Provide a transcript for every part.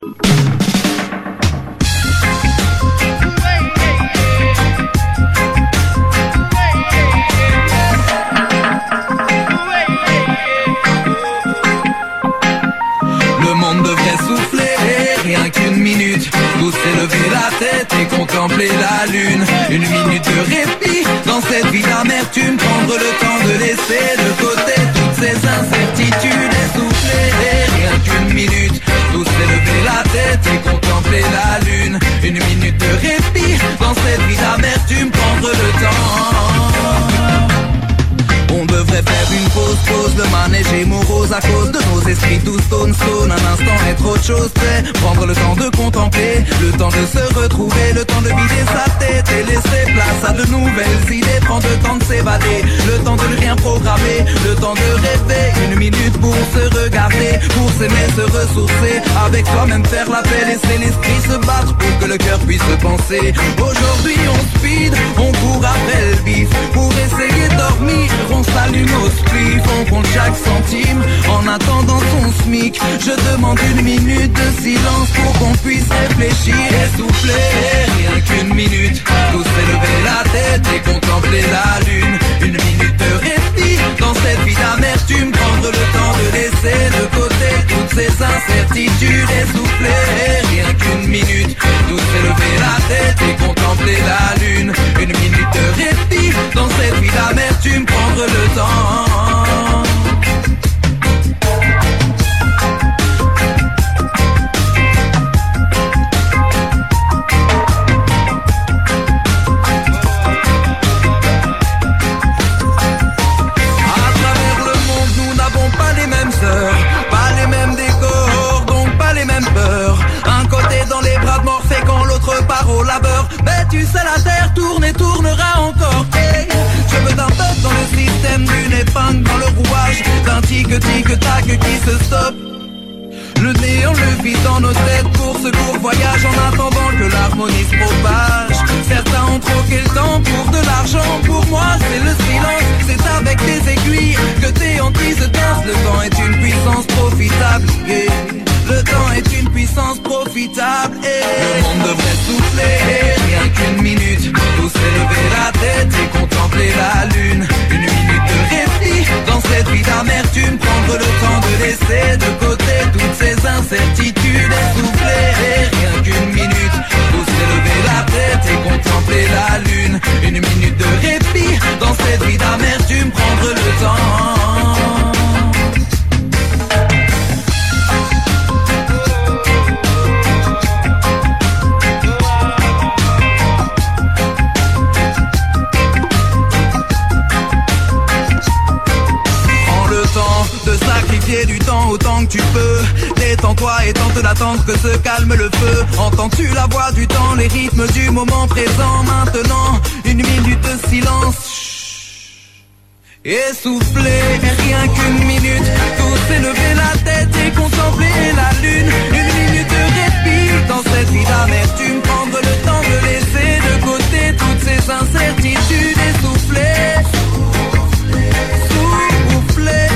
Le monde devrait souffler, rien qu'une minute. Tous élever la tête et contempler la lune. Une minute de répit dans cette vie d'amertume. Prendre le temps de laisser de côté toutes ces incertitudes. Essouffler, rien qu'une minute. Tous élever la tête et contempler la lune. Une minute de répit dans cette vie d'amertume. Prendre le temps. On devrait faire une pause, le manège est morose à cause de nos esprits tous stone. Un instant être autre chose, c'est prendre le temps de contempler, le temps de se retrouver, le temps de vider sa tête et laisser place à de nouvelles idées. Prendre le temps de s'évader, le temps de ne rien programmer, le temps de rêver, une minute pour se regarder, pour s'aimer, se ressourcer, avec soi-même faire la paix, laisser l'esprit se battre pour que le cœur puisse penser. Aujourd'hui on speed, on court après le bif, pour essayer de dormir, on s'allume au spliff, on compte chaque centime en attendant son SMIC. Je demande une minute de silence pour qu'on puisse réfléchir et souffler, rien qu'une minute. Tous élever la tête et contempler la lune. Une minute de répit dans cette vie d'amertume. Prendre le temps de laisser de côté toutes ces incertitudes et souffler, rien qu'une minute. Tous élever la tête et contempler la lune. Une minute de répit dans cette vie d'amertume. Prendre le temps. Mais tu sais la terre tourne et tournera encore. Hey, je veux d'un peuple dans le système, d'une épingle dans le rouage, d'un tic-tac qui se stoppe. Le néant le vide dans nos têtes pour ce court voyage, en attendant que l'harmonie se propage. Certains ont troqué le temps pour de l'argent, pour moi c'est le silence. C'est avec des aiguilles que tes hantises dansent. Le temps est une puissance profitable, yeah. Le temps est une puissance profitable, Le monde devrait souffler, rien qu'une minute. Tous élever la tête et contempler la lune. Une minute de répit dans cette vie d'amertume. Prendre le temps de laisser de côté toutes ces incertitudes et souffler, rien qu'une minute. Tous élever la tête et contempler la lune. Une minute de répit dans cette vie d'amertume. Prendre le temps. Du temps autant que tu peux. Détends-toi et tente d'attendre que se calme le feu. Entends-tu la voix du temps, les rythmes du moment présent? Maintenant, une minute de silence. Essouffler, rien qu'une minute. Tous élever la tête et contempler la lune. Une minute de répit dans cette vie d'amertume. Prendre le temps de laisser de côté toutes ces incertitudes. Essouffler, souffler, souffler.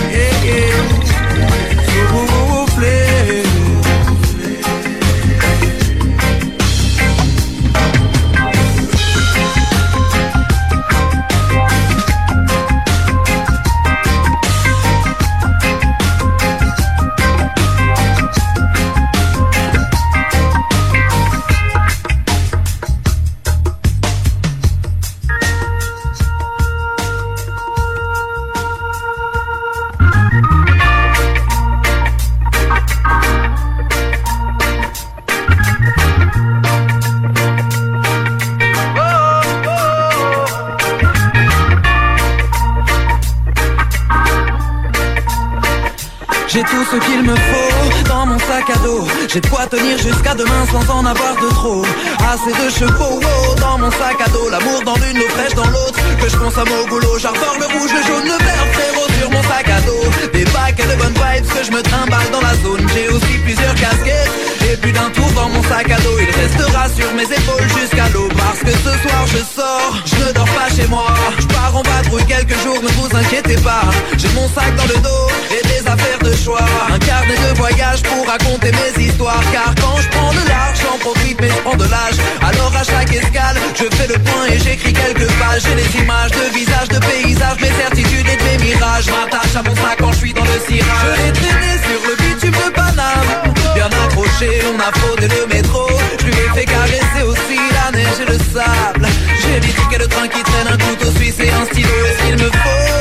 J'ai tout ce qu'il me faut dans mon sac à dos. J'ai de quoi tenir jusqu'à demain sans en avoir de trop. Assez de chevaux dans mon sac à dos. L'amour dans l'une, l'eau fraîche dans l'autre, que je consomme au boulot. J'arbore le rouge, le jaune, le vert, frérot sur mon sac à dos. Des bacs et de bonnes vibes que je me trimballe dans la zone. J'ai aussi plusieurs casquettes et plus d'un tour dans mon sac à dos. Il restera sur mes épaules jusqu'à l'eau. Parce que ce soir je sors, je ne dors pas chez moi. Je pars en vadrouille quelques jours, ne vous inquiétez pas. J'ai mon sac dans le dos et des affaires de choix. Un carnet de voyage pour raconter mes histoires. Car quand je prends de large, j'en profite mais je prends de l'âge. Alors à chaque escale, je fais le point et j'écris quelques pages. J'ai des images de visages, de paysages, mes certitudes et de mes mirages. M'attache à mon sac quand je suis dans le cirage. Je l'ai traîné sur le bitume de Paname, bien accroché, on a fraudé le métro. Je lui ai fait caresser aussi la neige et le sable. J'ai des tickets de train qui traînent, un couteau suisse et un stylo. Est-ce qu'il me faut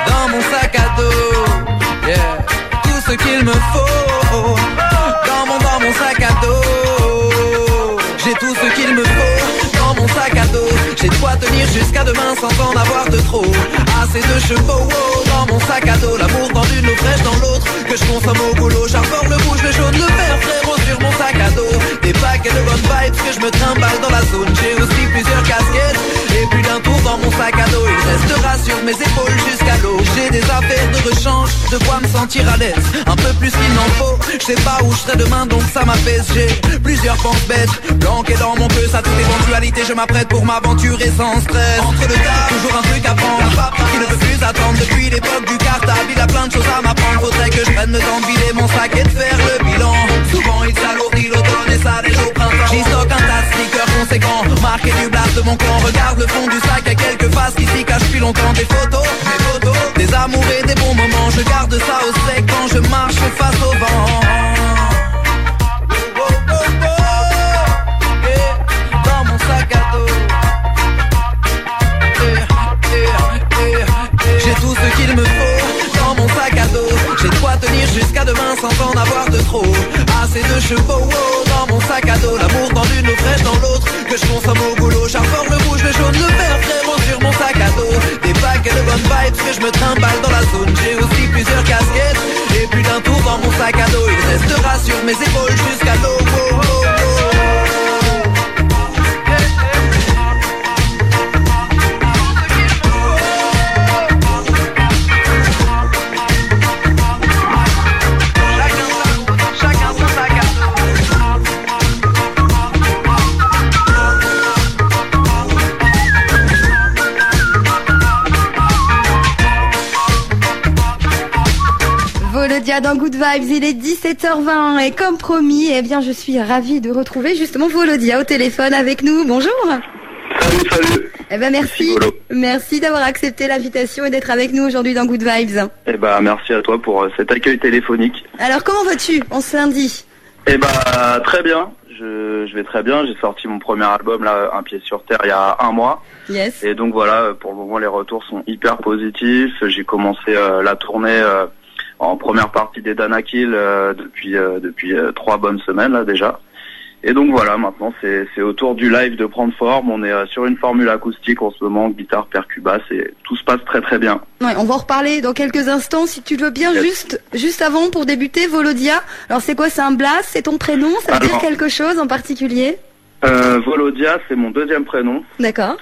dans mon sac à dos, yeah, tout ce qu'il me faut dans mon sac à dos. J'ai tout ce qu'il me faut dans mon sac à dos. J'ai de quoi tenir jusqu'à demain sans en avoir de trop. Assez de chevaux dans mon sac à dos. L'amour dans l'une, l'eau fraîche dans l'autre, que je consomme au boulot. J'arbore le rouge, le jaune, le vert, frérot sur mon sac à dos. Des paquets de bonnes vibes que je me trimballe dans la zone. J'ai aussi plusieurs casquettes et plus d'un tour dans mon sac à dos. Il restera sur mes épaules jusqu'à l'eau. J'ai des affaires de rechange, de quoi me sentir à l'aise. Un peu plus qu'il n'en faut, je sais pas où je serai demain donc ça m'apaise. J'ai plusieurs penses bêtes, planquées dans mon queue. À toute éventualité je m'apprête pour m'aventurer sans stress. Entre le tas, toujours un truc à prendre, qui ne peut plus attendre depuis l'époque du cartable. Il a plein de choses à m'apprendre, faudrait que je prenne le temps de vider mon sac et de faire le bilan. Souvent il s'alourdit l'automne et ça neige au printemps. J'y stocke un tas de sneakers conséquents, marqué du blast de mon clan. Regarde le fond du sac, y'a quelques faces qui s'y cachent depuis longtemps. Des photos, des amours et des bons moments. Je garde ça au sec quand je marche face au vent. Dans mon sac à dos, j'ai tout ce qu'il me faut dans mon sac à dos. J'ai de quoi tenir jusqu'à demain sans en avoir de trop. Assez de chevaux dans mon sac à dos. L'amour dans l'une, l'eau fraîche dans l'autre, que je consomme au boulot. J'arbore le rouge, le jaune, le vert, frérot sur mon sac à dos. Des paquets de bonnes vibes que je me trimballe dans la zone. J'ai aussi plusieurs casquettes et plus d'un tour dans mon sac à dos. Il restera sur mes épaules jusqu'à l'eau. Volodia dans Good Vibes, il est 17h20 et comme promis, eh bien je suis ravie de retrouver justement Volodia au téléphone avec nous. Bonjour. Salut. Eh ben merci d'avoir accepté l'invitation et d'être avec nous aujourd'hui dans Good Vibes. Eh ben merci à toi pour cet accueil téléphonique. Alors comment vas-tu en ce lundi? Eh ben très bien. Je vais très bien. J'ai sorti mon premier album là, Un pied sur terre, il y a un mois. Yes. Et donc voilà, pour le moment les retours sont hyper positifs. J'ai commencé la tournée en première partie des Danakil depuis 3 bonnes semaines là déjà. Et donc voilà, maintenant c'est au tour du live de prendre forme. On est sur une formule acoustique en ce moment, guitare, percu, basse, et tout se passe très très bien. Ouais, on va en reparler dans quelques instants si tu le veux bien. Yes. Juste avant pour débuter, Volodia. Alors c'est quoi, c'est un blast, c'est ton prénom, ça veut dire quelque chose en particulier? Volodia, c'est mon deuxième prénom. D'accord.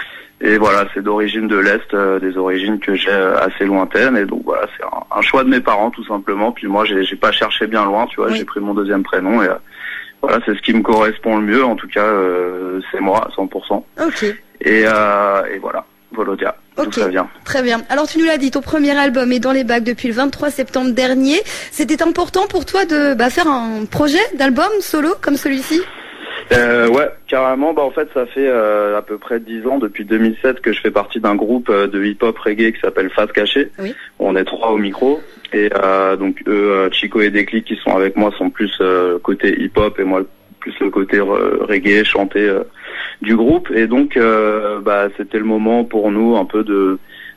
Et voilà, c'est d'origine de l'Est, des origines que j'ai assez lointaines. Et donc voilà, c'est un choix de mes parents tout simplement. Puis moi, j'ai pas cherché bien loin, tu vois, oui. J'ai pris mon deuxième prénom et voilà, c'est ce qui me correspond le mieux. En tout cas, c'est moi à 100%. Ok. Et voilà, Volodia. Ok, tout ça vient. Très bien. Alors tu nous l'as dit, ton premier album est dans les bacs depuis le 23 septembre dernier. C'était important pour toi de faire un projet d'album solo comme celui-ci? Ouais, carrément. En fait, ça fait à peu près 10 ans, depuis 2007, que je fais partie d'un groupe de hip-hop reggae qui s'appelle Face Cachée. Oui. On est 3 au micro. Et donc eux, Chico et Déclic, qui sont avec moi, sont plus côté hip-hop et moi plus le côté reggae, chanté du groupe. Et donc, c'était le moment pour nous un peu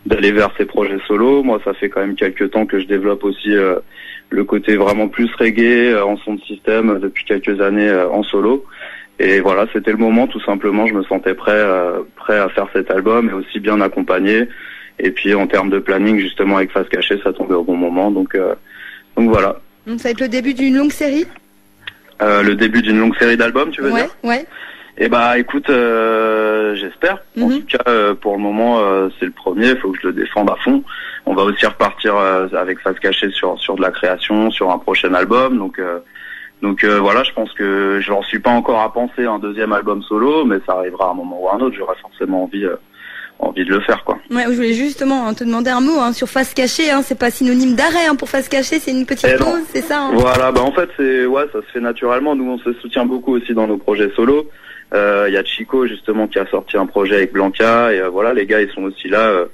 d'aller vers ces projets solo. Moi, ça fait quand même quelques temps que je développe aussi le côté vraiment plus reggae en son de système depuis quelques années en solo. Et voilà, c'était le moment tout simplement. Je me sentais prêt à faire cet album et aussi bien accompagné. Et puis en termes de planning, justement avec Face Cachée, ça tombait au bon moment. Donc voilà. Donc ça va être le début d'une longue série? Le début d'une longue série d'albums, tu veux dire? Ouais. Eh écoute, j'espère. En tout cas, pour le moment, c'est le premier. Il faut que je le défende à fond. On va aussi repartir avec Face Cachée sur de la création, sur un prochain album. Donc voilà, je pense que j'en suis pas encore à penser à un deuxième album solo, mais ça arrivera à un moment ou à un autre. J'aurai forcément envie de le faire, quoi. Ouais, je voulais justement te demander un mot sur face cachée. C'est pas synonyme d'arrêt pour face cachée, c'est une petite pause, c'est ça. Voilà, en fait ça se fait naturellement. Nous on se soutient beaucoup aussi dans nos projets solo. Il y a Chico justement qui a sorti un projet avec Blanca et voilà, les gars ils sont aussi là.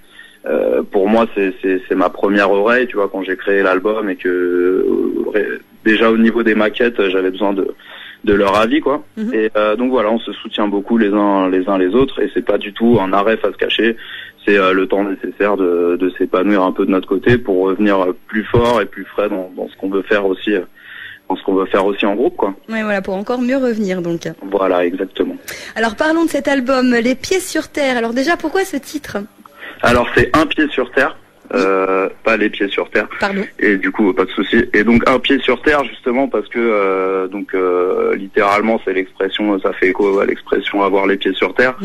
Pour moi c'est ma première oreille, tu vois, quand j'ai créé l'album et que déjà au niveau des maquettes j'avais besoin de leur avis, quoi. Et donc voilà, on se soutient beaucoup les uns les autres et c'est pas du tout un arrêt face cachée. C'est le temps nécessaire de s'épanouir un peu de notre côté pour revenir plus fort et plus frais dans ce qu'on veut faire aussi. Ce qu'on veut faire aussi en groupe, quoi. Ouais, voilà, pour encore mieux revenir, donc. Voilà, exactement. Alors, parlons de cet album, Les Pieds sur Terre. Alors déjà, pourquoi ce titre? Alors, c'est Un pied sur terre, pas Les Pieds sur Terre. Pardon. Et du coup, pas de souci. Et donc, Un pied sur terre, justement, parce que, littéralement, c'est l'expression, ça fait écho à l'expression avoir les pieds sur terre.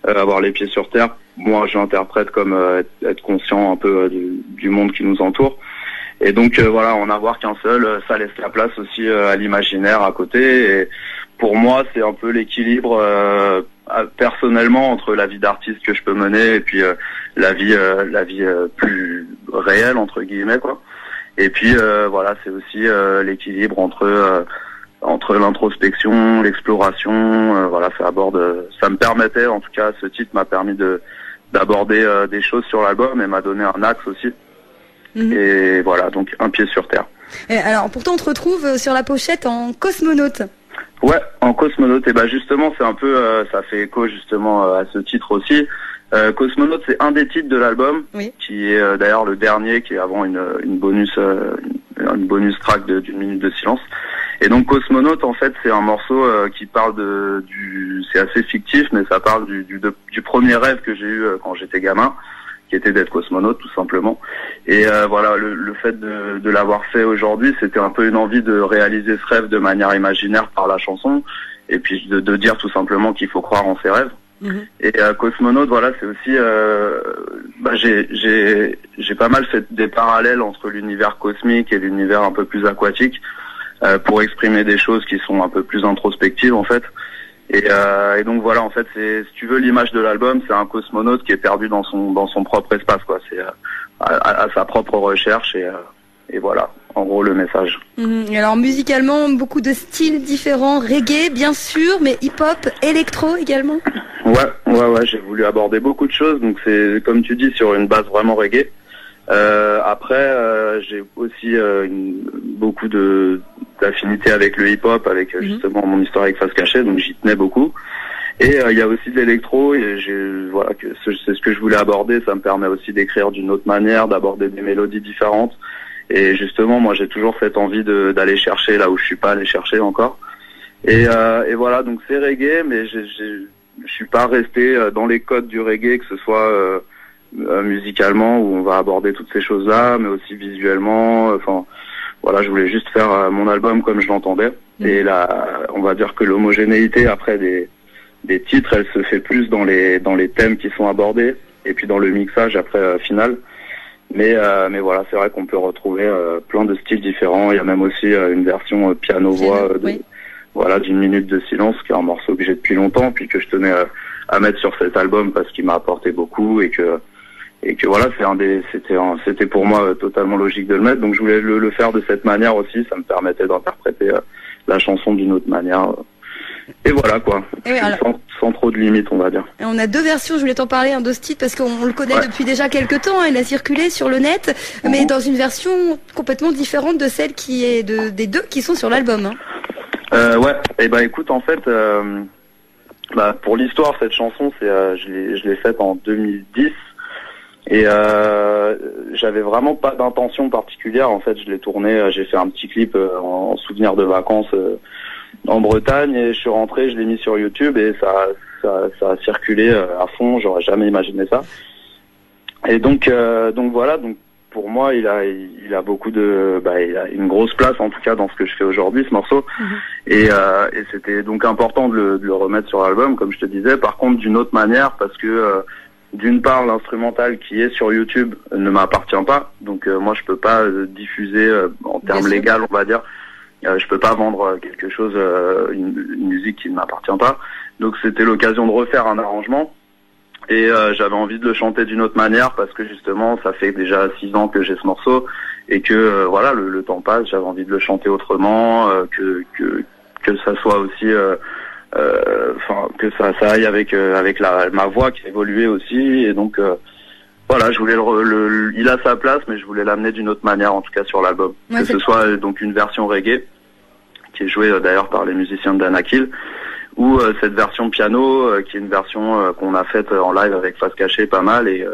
Avoir les pieds sur terre, moi, je l'interprète comme être conscient un peu du monde qui nous entoure. Et donc voilà, en avoir qu'un seul, ça laisse la place aussi à l'imaginaire à côté. Et pour moi, c'est un peu l'équilibre personnellement entre la vie d'artiste que je peux mener et puis la vie plus réelle entre guillemets, quoi. Et puis voilà, c'est aussi l'équilibre entre l'introspection, l'exploration. Voilà, ça me permettait, en tout cas, ce titre m'a permis d'aborder des choses sur l'album et m'a donné un axe aussi. Et voilà, donc Un pied sur terre. Et alors, pourtant, on te retrouve sur la pochette en cosmonaute. Ouais, en cosmonaute. Et justement, c'est un peu, ça fait écho justement à ce titre aussi. Cosmonaute, c'est un des titres de l'album, qui est d'ailleurs le dernier, qui est avant une bonus track d'une minute de silence. Et donc Cosmonaute, en fait, c'est un morceau qui parle c'est assez fictif, mais ça parle du premier rêve que j'ai eu quand j'étais gamin, qui était d'être cosmonaute, tout simplement. Et voilà, le fait de l'avoir fait aujourd'hui, c'était un peu une envie de réaliser ce rêve de manière imaginaire par la chanson, et puis de dire tout simplement qu'il faut croire en ses rêves. Et cosmonaute, voilà, c'est aussi j'ai pas mal fait des parallèles entre l'univers cosmique et l'univers un peu plus aquatique pour exprimer des choses qui sont un peu plus introspectives, en fait. Et donc voilà, en fait, si tu veux, l'image de l'album, c'est un cosmonaute qui est perdu dans son propre espace, quoi. C'est à sa propre recherche et voilà, en gros, le message. Et alors, musicalement, beaucoup de styles différents, reggae, bien sûr, mais hip-hop, électro également. Ouais, j'ai voulu aborder beaucoup de choses, donc c'est, comme tu dis, sur une base vraiment reggae. Après, j'ai aussi beaucoup d'affinité avec le hip-hop, avec justement mon histoire avec Face Cachée, donc j'y tenais beaucoup. Et il y a aussi de l'électro, et voilà, c'est ce que je voulais aborder. Ça me permet aussi d'écrire d'une autre manière, d'aborder des mélodies différentes. Et justement, moi, j'ai toujours cette envie d'aller chercher là où je suis pas allé chercher encore. Et voilà, donc c'est reggae, mais je suis pas resté dans les codes du reggae, que ce soit musicalement, où on va aborder toutes ces choses-là, mais aussi visuellement. Enfin, voilà, je voulais juste faire mon album comme je l'entendais. Et là, on va dire que l'homogénéité après des titres, elle se fait plus dans les thèmes qui sont abordés, et puis dans le mixage après final. Mais voilà, c'est vrai qu'on peut retrouver plein de styles différents. Il y a même aussi une version piano-voix voilà, d'une minute de silence, qui est un morceau que j'ai depuis longtemps, puis que je tenais à mettre sur cet album parce qu'il m'a apporté beaucoup et que voilà, c'était pour moi totalement logique de le mettre. Donc je voulais le faire de cette manière aussi. Ça me permettait d'interpréter la chanson d'une autre manière. Et voilà, quoi. Et oui, alors, sans trop de limites, on va dire. Et on a deux versions, je voulais t'en parler, de ce titre, parce qu'on le connaît depuis déjà quelques temps, il a circulé sur le net, mais dans une version complètement différente de celle qui est des deux qui sont sur l'album. Ouais, et écoute, en fait, pour l'histoire, cette chanson, je l'ai faite en 2010, et j'avais vraiment pas d'intention particulière. En fait, je l'ai tournée, j'ai fait un petit clip en souvenir de vacances en Bretagne, et je suis rentré, je l'ai mis sur YouTube, et ça a circulé à fond. J'aurais jamais imaginé ça. Et donc voilà, donc pour moi, il a beaucoup il a une grosse place, en tout cas, dans ce que je fais aujourd'hui, ce morceau. Et c'était donc important de le remettre sur l'album, comme je te disais. Par contre, d'une autre manière, parce que d'une part, l'instrumental qui est sur YouTube ne m'appartient pas. Donc moi, je peux pas diffuser en termes légaux, on va dire. Je peux pas vendre quelque chose, une musique qui ne m'appartient pas. Donc c'était l'occasion de refaire un arrangement. Et j'avais envie de le chanter d'une autre manière parce que justement ça fait déjà 6 ans que j'ai ce morceau et que voilà le temps passe, j'avais envie de le chanter autrement, que ça soit aussi que ça aille avec ma voix qui a évolué aussi, et donc voilà, je voulais il a sa place, mais je voulais l'amener d'une autre manière, en tout cas sur l'album. Ouais, que ce soit donc une version reggae qui est jouée d'ailleurs par les musiciens de Danakil, ou cette version piano qui est une version qu'on a faite en live avec Face Cachée pas mal, et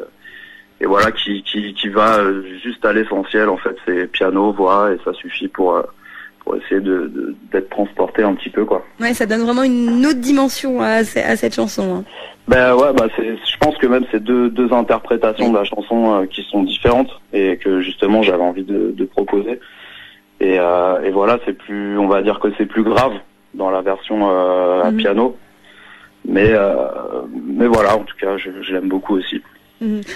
voilà qui va juste à l'essentiel en fait, c'est piano, voix, et ça suffit pour essayer d'être transporté un petit peu, quoi. Ouais, ça donne vraiment une autre dimension à cette chanson. Hein. Ben ouais, je pense que même c'est deux interprétations de la chanson qui sont différentes et que justement j'avais envie de proposer. Et voilà, on va dire que c'est plus grave dans la version à piano, mais voilà, en tout cas je l'aime beaucoup aussi.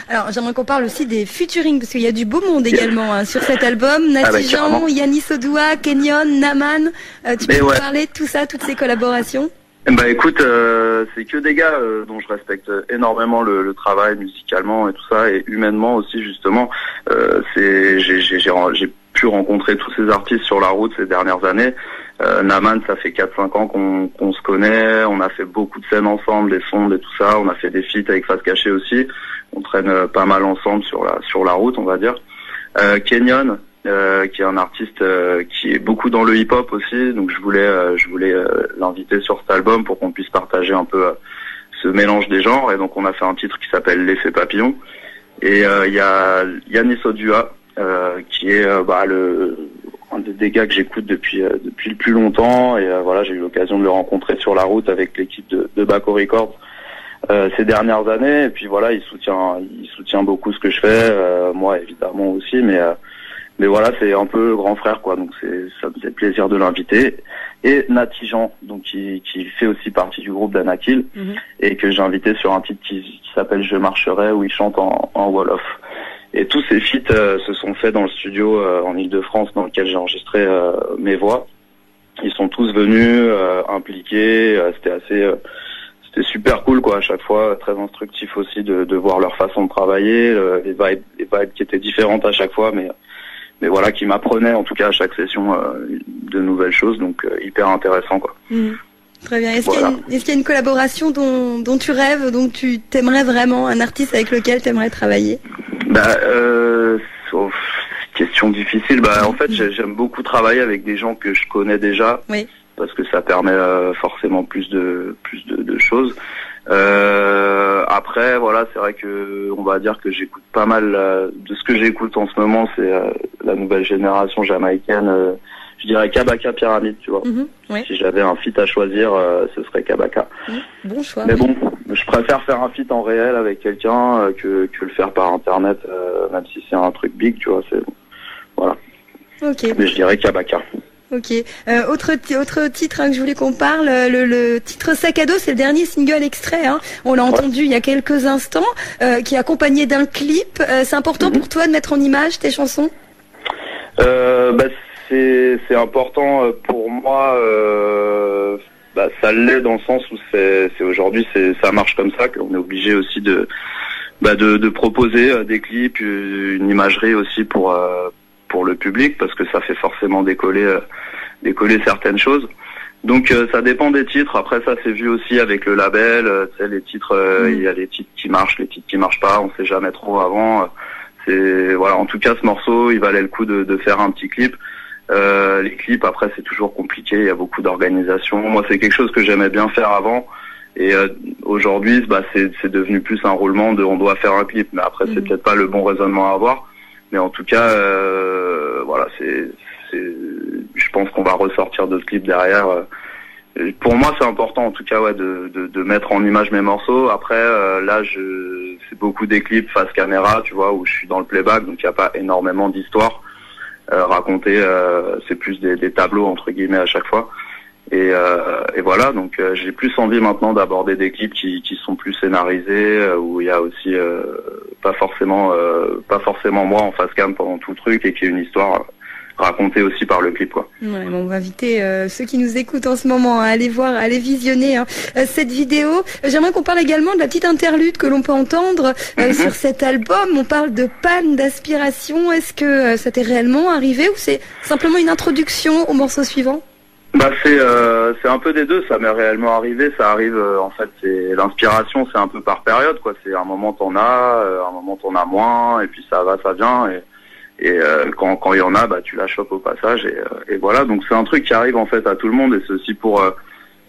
Alors j'aimerais qu'on parle aussi des featuring, parce qu'il y a du beau monde également sur cet album. Natijan, Yannis Odoua, Kenyon, Naman, tu peux nous parler de tout ça, toutes ces collaborations? Bah écoute, c'est que des gars dont je respecte énormément le travail musicalement et tout ça, et humainement aussi justement. J'ai pu rencontrer tous ces artistes sur la route ces dernières années. Naman, ça fait 4-5 ans qu'on se connaît, on a fait beaucoup de scènes ensemble, des sondes et tout ça, on a fait des feats avec Face Cachée aussi, on traîne pas mal ensemble sur la route, on va dire. Kenyon, qui est un artiste qui est beaucoup dans le hip-hop aussi, donc je voulais l'inviter sur cet album pour qu'on puisse partager un peu ce mélange des genres, et donc on a fait un titre qui s'appelle L'Effet Papillon. Et il y a Yannis Odoua, qui est un des gars que j'écoute depuis le plus longtemps, et voilà, j'ai eu l'occasion de le rencontrer sur la route avec l'équipe de Baco Records ces dernières années, et puis voilà, il soutient beaucoup ce que je fais, moi évidemment aussi, mais voilà, c'est un peu grand frère, quoi, donc ça me faisait plaisir de l'inviter. Et Natijan, donc qui fait aussi partie du groupe Danakil, et que j'ai invité sur un titre qui s'appelle Je marcherai, où il chante en Wolof. Et tous ces feats se sont faits dans le studio en Ile-de-France dans lequel j'ai enregistré mes voix. Ils sont tous venus impliqués, c'était super cool, quoi, à chaque fois, très instructif aussi de voir leur façon de travailler, les vibes qui étaient différentes à chaque fois, mais voilà, qui m'apprenaient en tout cas à chaque session de nouvelles choses, donc hyper intéressant, quoi. Très bien. Est-ce qu'il y a une collaboration dont tu rêves, dont tu t'aimerais vraiment, un artiste avec lequel tu aimerais travailler? Question difficile. En fait, j'aime beaucoup travailler avec des gens que je connais déjà, parce que ça permet forcément plus de choses. Après, voilà, c'est vrai que on va dire que j'écoute pas mal de ce que j'écoute en ce moment, c'est la nouvelle génération jamaïcaine. Je dirais Kabaka Pyramide, tu vois. Si j'avais un feat à choisir, ce serait Kabaka. Bon choix. Mais bon, je préfère faire un feat en réel avec quelqu'un que le faire par internet, même si c'est un truc big, tu vois. Voilà. Ok. Mais je dirais Kabaka. Ok. Autre titre que je voulais qu'on parle, le titre Sac à dos, c'est le dernier single extrait. Hein. On l'a entendu il y a quelques instants, qui est accompagné d'un clip. C'est important pour toi de mettre en image tes chansons? C'est important pour moi. Ça l'est dans le sens où c'est aujourd'hui ça marche comme ça, qu'on est obligé aussi de proposer des clips, une imagerie aussi pour le public, parce que ça fait forcément décoller certaines choses. Donc ça dépend des titres. Après ça, c'est vu aussi avec le label. Tu sais, les titres, il y a les titres qui marchent, les titres qui marchent pas. On sait jamais trop avant. Voilà. En tout cas, ce morceau, il valait le coup de faire un petit clip. Les clips, après, c'est toujours compliqué. Il y a beaucoup d'organisation. Moi, c'est quelque chose que j'aimais bien faire avant. Et aujourd'hui, c'est devenu plus un roulement de on doit faire un clip. Mais après, c'est peut-être pas le bon raisonnement à avoir. Mais en tout cas, voilà, je pense qu'on va ressortir d'autres clips derrière. Pour moi, c'est important, en tout cas, de mettre en image mes morceaux. Après, là, c'est beaucoup des clips face caméra, tu vois, où je suis dans le playback, donc il n'y a pas énormément d'histoire racontée. C'est plus des tableaux entre guillemets à chaque fois. Et voilà, donc j'ai plus envie maintenant d'aborder des clips qui sont plus scénarisés, où il y a aussi pas forcément moi en face cam pendant tout le truc, et qu'il y ait une histoire raconté aussi par le clip, quoi. Ouais, bon, on va inviter ceux qui nous écoutent en ce moment à aller voir, à aller visionner cette vidéo. J'aimerais qu'on parle également de la petite interlude que l'on peut entendre sur cet album. On parle de panne d'aspiration. Est-ce que ça t'est réellement arrivé ou c'est simplement une introduction au morceau suivant? Bah c'est un peu des deux, ça m'est réellement arrivé, ça arrive en fait, c'est l'inspiration, c'est un peu par période, quoi. C'est un moment t'en as, un moment t'en as moins, et puis ça va, ça vient, et quand il y en a, bah tu la chopes au passage, et voilà. Donc c'est un truc qui arrive en fait à tout le monde, et c'est aussi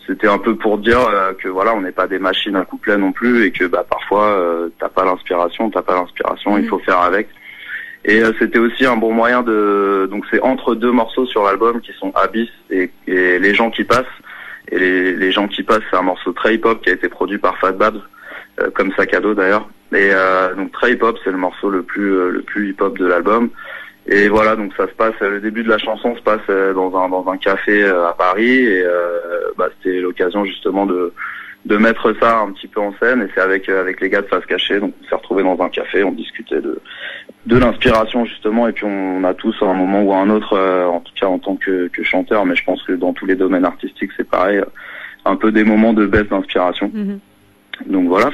c'était un peu pour dire que voilà, on n'est pas des machines à couplet non plus, et que bah parfois t'as pas l'inspiration, il faut faire avec. Et c'était aussi un bon moyen donc c'est entre deux morceaux sur l'album qui sont Abyss et Les gens qui passent. Et les gens qui passent, c'est un morceau très hip-hop qui a été produit par Fat Babs, comme Sac à dos d'ailleurs. Et donc très hip-hop, c'est le morceau le plus hip-hop de l'album. Et voilà, donc ça se passe, le début de la chanson se passe dans un café à Paris, et bah c'était l'occasion justement de mettre ça un petit peu en scène, et c'est avec les gars de Face Cachée. Donc on s'est retrouvés dans un café, on discutait de l'inspiration justement, et puis on a tous à un moment ou à un autre, en tout cas en tant que chanteur, mais je pense que dans tous les domaines artistiques c'est pareil, un peu des moments de baisse d'inspiration. Donc voilà,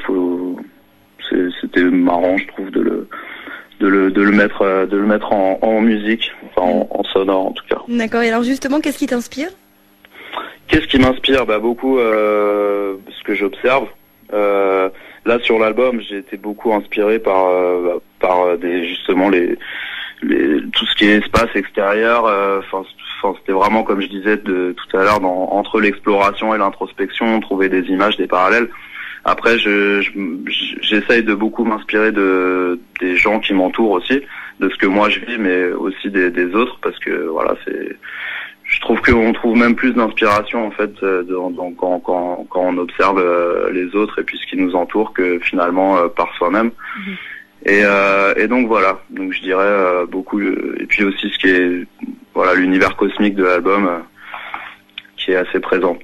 c'était marrant, je trouve, de le mettre en musique, enfin en sonore en tout cas. D'accord. Et alors justement, qu'est-ce qui t'inspire? Qu'est-ce qui m'inspire? Bah beaucoup ce que j'observe. Là sur l'album, j'ai été beaucoup inspiré par justement tout ce qui est espace extérieur. Enfin c'était vraiment, comme je disais tout à l'heure, entre l'exploration et l'introspection, trouver des images, des parallèles. Après, j'essaye de beaucoup m'inspirer des gens qui m'entourent aussi, de ce que moi je vis, mais aussi des autres, parce que voilà, je trouve qu'on trouve même plus d'inspiration en fait quand on observe les autres et puis ce qui nous entoure, que finalement par soi-même. Et donc voilà, donc je dirais beaucoup, et puis aussi ce qui est l'univers cosmique de l'album qui est assez présent.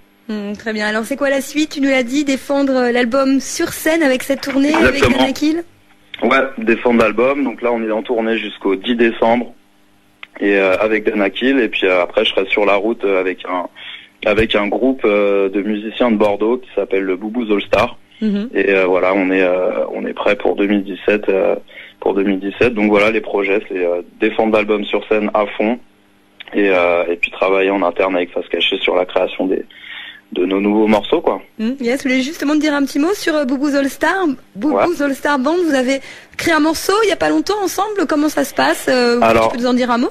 Très bien. Alors c'est quoi la suite? Tu nous l'as dit, défendre l'album sur scène avec cette tournée. Exactement. Avec Danakil. Ouais, défendre l'album. Donc là on est en tournée jusqu'au 10 décembre. Et avec Danakil, et puis après je serai sur la route avec un groupe de musiciens de Bordeaux qui s'appelle le Boubouz All Star. Et voilà, on est prêt pour 2017. Donc voilà, les projets, c'est défendre l'album sur scène à fond, et puis travailler en interne avec Face Cachée sur la création de nos nouveaux morceaux, quoi. Yes, je voulais justement te dire un petit mot sur Boubouz All Star. Boubouz All Star Band, vous avez créé un morceau il y a pas longtemps ensemble. Comment ça se passe? Alors, tu peux nous en dire un mot?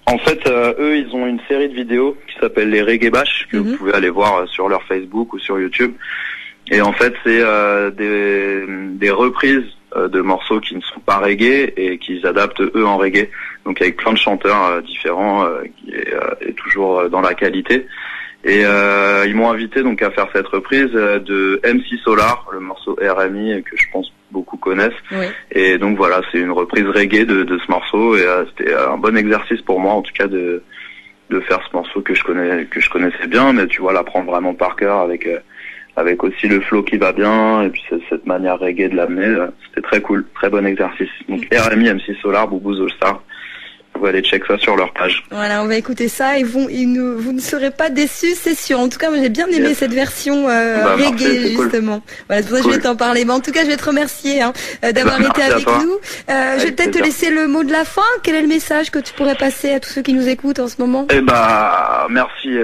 En fait, eux, ils ont une série de vidéos qui s'appelle les Reggae Bash, que vous pouvez aller voir sur leur Facebook ou sur YouTube. Et en fait, c'est des reprises de morceaux qui ne sont pas reggae et qu'ils adaptent eux en reggae. Donc avec plein de chanteurs différents et toujours dans la qualité. Et ils m'ont invité donc à faire cette reprise de MC Solar, le morceau RMI que je pense beaucoup connaissent. Oui. Et donc voilà, c'est une reprise reggae de ce morceau, et c'était un bon exercice pour moi en tout cas de faire ce morceau que je connaissais bien, mais tu vois, l'apprendre vraiment par cœur avec aussi le flow qui va bien, et puis cette manière reggae de l'amener, c'était très cool, très bon exercice. Donc RMI, MC Solar, Boubouz All Star. Vous allez check ça sur leur page. Voilà, on va écouter ça et vous ne serez pas déçus, c'est sûr. En tout cas, moi j'ai bien aimé cette version reggae justement. Cool. Voilà, c'est pour ça que je vais t'en parler. Mais en tout cas, je vais te remercier d'avoir été avec nous. Je vais peut-être te laisser le mot de la fin. Quel est le message que tu pourrais passer à tous ceux qui nous écoutent en ce moment? Merci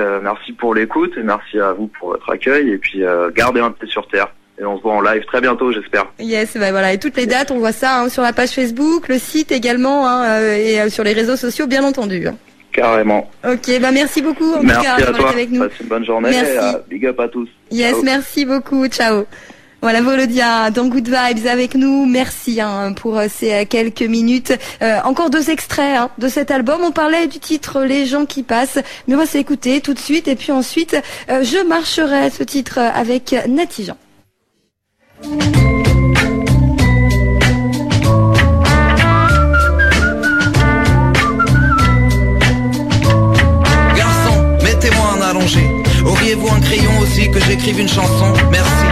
pour l'écoute, et merci à vous pour votre accueil, et puis gardez un pied sur terre. Et on se voit en live très bientôt, j'espère. Yes, voilà. Et toutes les dates, on voit ça sur la page Facebook, le site également, et sur les réseaux sociaux, bien entendu. Carrément. Ok, merci beaucoup. Merci à toi. Avec nous. Passe une bonne journée. Merci. Et big up à tous. Yes, ciao. Merci beaucoup. Ciao. Voilà, Volodia dans Good Vibes avec nous. Merci pour ces quelques minutes. Encore 2 extraits de cet album. On parlait du titre Les gens qui passent, mais on va s'écouter tout de suite. Et puis ensuite, Je marcherai, ce titre avec Nati Jean. Garçon, mettez-moi un allongé. Auriez-vous un crayon aussi que j'écrive une chanson? Merci.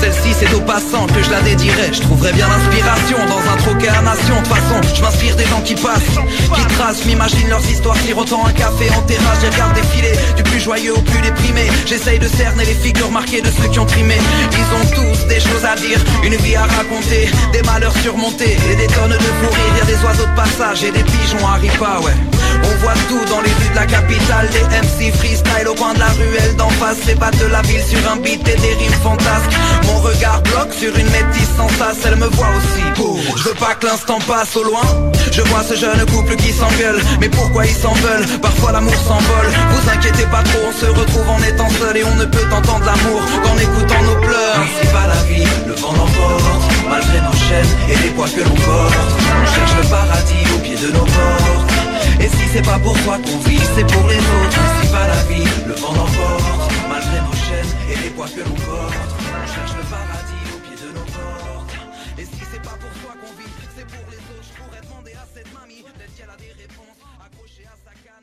Celle-ci c'est au passant que je la dédierai. Je trouverai bien l'inspiration dans un troquet à nation. De toute façon, je m'inspire des gens qui passent, qui tracent, m'imagine leurs histoires, clirotant un café en terrasse. J'ai regarde défiler du plus joyeux au plus déprimé. J'essaye de cerner les figures marquées de ceux qui ont trimé. Ils ont tous des choses à dire, une vie à raconter, des malheurs surmontés et des tonnes de fou rire. Y'a des oiseaux de passage et des pigeons à ripa, ouais. On voit tout dans les rues de la capitale. Des MC freestyle au coin de la ruelle d'en face. Les battes de la ville sur un beat et des rimes fantasques. Mon regard bloque sur une métisse sans sas. Elle me voit aussi. Je veux pas que l'instant passe au loin. Je vois ce jeune couple qui s'engueule. Mais pourquoi ils s'en veulent? Parfois l'amour s'envole. Vous inquiétez pas trop, on se retrouve en étant seul. Et on ne peut entendre l'amour qu'en écoutant nos pleurs. Ainsi va la vie, le vent l'emporte. Malgré nos chaînes et les poids que l'on porte. On cherche le paradis au pied de nos portes. Et si c'est pas pour toi qu'on vit, c'est pour les autres. Ainsi va la vie, le vent l'emporte. Malgré nos chaînes et les poids que l'on porte. On cherche le paradis au pied de nos portes. Et si c'est pas pour toi qu'on vit, c'est pour les autres. Je pourrais demander à cette mamie, peut-être qu'elle a des réponses. Accrochée à sa carte.